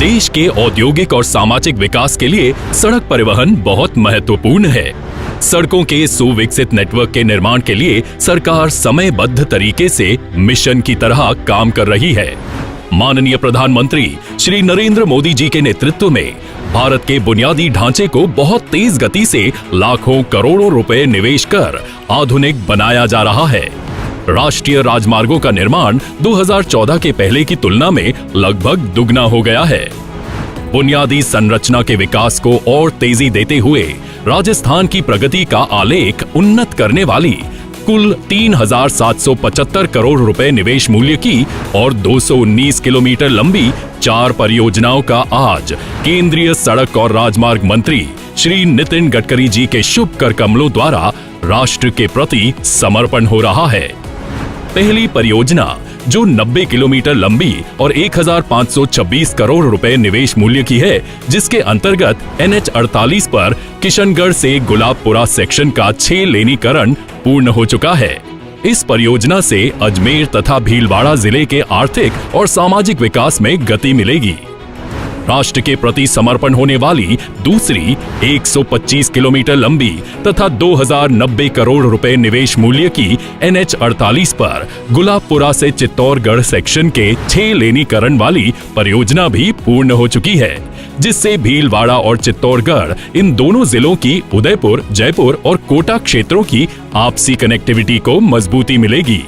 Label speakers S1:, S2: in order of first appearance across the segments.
S1: देश के औद्योगिक और सामाजिक विकास के लिए सड़क परिवहन बहुत महत्वपूर्ण है। सड़कों के सुविकसित नेटवर्क के निर्माण के लिए सरकार समयबद्ध तरीके से मिशन की तरह काम कर रही है। माननीय प्रधानमंत्री श्री नरेंद्र मोदी जी के नेतृत्व में भारत के बुनियादी ढांचे को बहुत तेज गति से लाखों करोड़ों रुपए निवेश कर आधुनिक बनाया जा रहा है। राष्ट्रीय राजमार्गों का निर्माण 2014 के पहले की तुलना में लगभग दुगना हो गया है। बुनियादी संरचना के विकास को और तेजी देते हुए राजस्थान की प्रगति का आलेख उन्नत करने वाली कुल 3,775 करोड़ रुपए निवेश मूल्य की और 219 किलोमीटर लंबी 4 परियोजनाओं का आज केंद्रीय सड़क और राजमार्ग मंत्री श्री नितिन गडकरी जी के शुभ कर कमलों द्वारा राष्ट्र के प्रति समर्पण हो रहा है। पहली परियोजना जो 90 किलोमीटर लंबी और 1,526 करोड़ रुपए निवेश मूल्य की है, जिसके अंतर्गत NH 48 पर किशनगढ़ से गुलाबपुरा सेक्शन का 6 लेनीकरण पूर्ण हो चुका है। इस परियोजना से अजमेर तथा भीलवाड़ा जिले के आर्थिक और सामाजिक विकास में गति मिलेगी। राष्ट्र के प्रति समर्पण होने वाली दूसरी 125 किलोमीटर लंबी तथा 2,090 करोड़ रुपए निवेश मूल्य की NH 48 पर गुलाबपुरा से चित्तौड़गढ़ सेक्शन के 6 लेनीकरण वाली परियोजना भी पूर्ण हो चुकी है, जिससे भीलवाड़ा और चित्तौड़गढ़ इन दोनों जिलों की उदयपुर, जयपुर और कोटा क्षेत्रों की आपसी कनेक्टिविटी को मजबूती मिलेगी।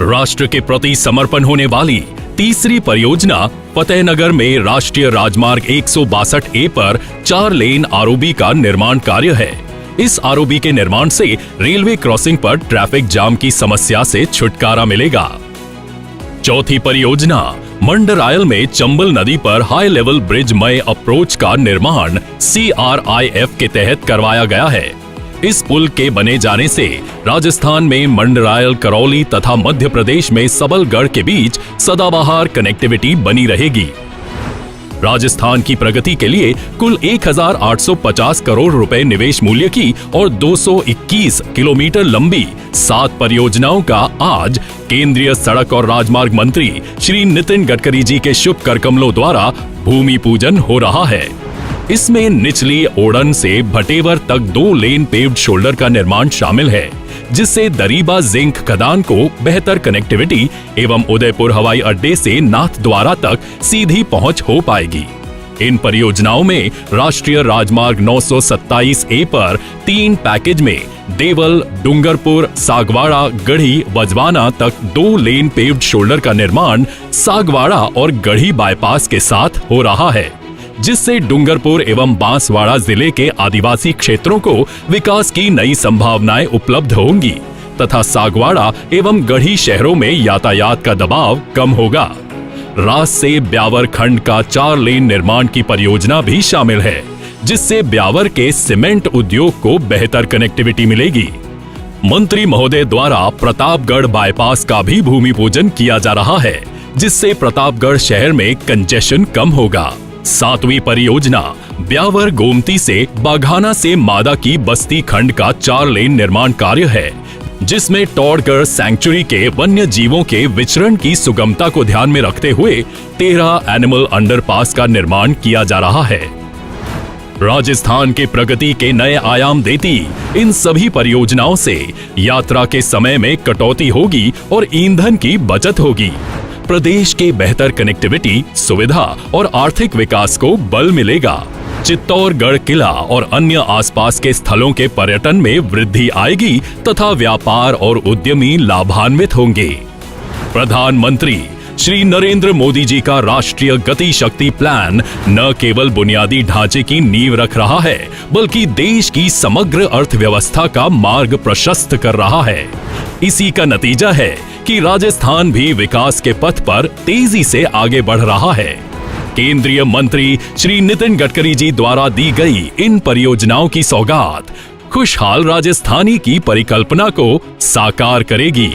S1: राष्ट्र के प्रति समर्पण होने वाली तीसरी परियोजना फतेहनगर में राष्ट्रीय राजमार्ग 162A पर 4 लेन ROB का निर्माण कार्य है। इस ROB के निर्माण से रेलवे क्रॉसिंग पर ट्रैफिक जाम की समस्या से छुटकारा मिलेगा। चौथी परियोजना मंडरायल में चंबल नदी पर हाई लेवल ब्रिज मय अप्रोच का निर्माण CRIF के तहत करवाया गया है। इस पुल के बने जाने से राजस्थान में मंडरायल, करौली तथा मध्य प्रदेश में सबलगढ़ के बीच सदाबहार कनेक्टिविटी बनी रहेगी। राजस्थान की प्रगति के लिए कुल 1,850 करोड़ रुपए निवेश मूल्य की और 221 किलोमीटर लंबी 7 परियोजनाओं का आज केंद्रीय सड़क और राजमार्ग मंत्री श्री नितिन गडकरी जी के शुभ कर कमलों द्वारा भूमि पूजन हो रहा है। इसमें निचली ओड़न से भटेवर तक 2 लेन पेव्ड शोल्डर का निर्माण शामिल है, जिससे दरीबा जिंक खदान को बेहतर कनेक्टिविटी एवं उदयपुर हवाई अड्डे से नाथद्वारा तक सीधी पहुंच हो पाएगी। इन परियोजनाओं में राष्ट्रीय राजमार्ग 927A पर 3 पैकेज में देवल, डूंगरपुर, सागवाड़ा, गढ़ी, वजवाना तक 2 लेन पेव्ड शोल्डर का निर्माण सागवाड़ा और गढ़ी बाईपास के साथ हो रहा है, जिससे डूंगरपुर एवं बांसवाड़ा जिले के आदिवासी क्षेत्रों को विकास की नई संभावनाएं उपलब्ध होंगी तथा सागवाड़ा एवं गढ़ी शहरों में यातायात का दबाव कम होगा। रास से ब्यावर खंड का 4 लेन निर्माण की परियोजना भी शामिल है, जिससे ब्यावर के सीमेंट उद्योग को बेहतर कनेक्टिविटी मिलेगी। मंत्री महोदय द्वारा प्रतापगढ़ बाईपास का भी भूमि पूजन किया जा रहा है, जिससे प्रतापगढ़ शहर में कंजेशन कम होगा। 7वीं परियोजना ब्यावर गोमती से बाघाना से मादा की बस्ती खंड का 4 लेन निर्माण कार्य है, जिसमें टॉडगढ़ सैंक्चुरी के वन्य जीवों के विचरण की सुगमता को ध्यान में रखते हुए 13 एनिमल अंडरपास का निर्माण किया जा रहा है। राजस्थान के प्रगति के नए आयाम देती इन सभी परियोजनाओं से यात्रा के समय में कटौती होगी और ईंधन की बचत होगी। प्रदेश के बेहतर कनेक्टिविटी, सुविधा और आर्थिक विकास को बल मिलेगा। चित्तौड़गढ़ किला और अन्य आसपास के स्थलों के पर्यटन में वृद्धि आएगी तथा व्यापार और उद्यमी लाभान्वित होंगे। प्रधानमंत्री श्री नरेंद्र मोदी जी का राष्ट्रीय गति शक्ति प्लान न केवल बुनियादी ढांचे की नींव रख रहा है, बल्कि देश की समग्र अर्थव्यवस्था का मार्ग प्रशस्त कर रहा है। इसी का नतीजा है कि राजस्थान भी विकास के पथ पर तेजी से आगे बढ़ रहा है। केंद्रीय मंत्री श्री नितिन गडकरी जी द्वारा दी गई इन परियोजनाओं की सौगात खुशहाल राजस्थानी की परिकल्पना को साकार करेगी।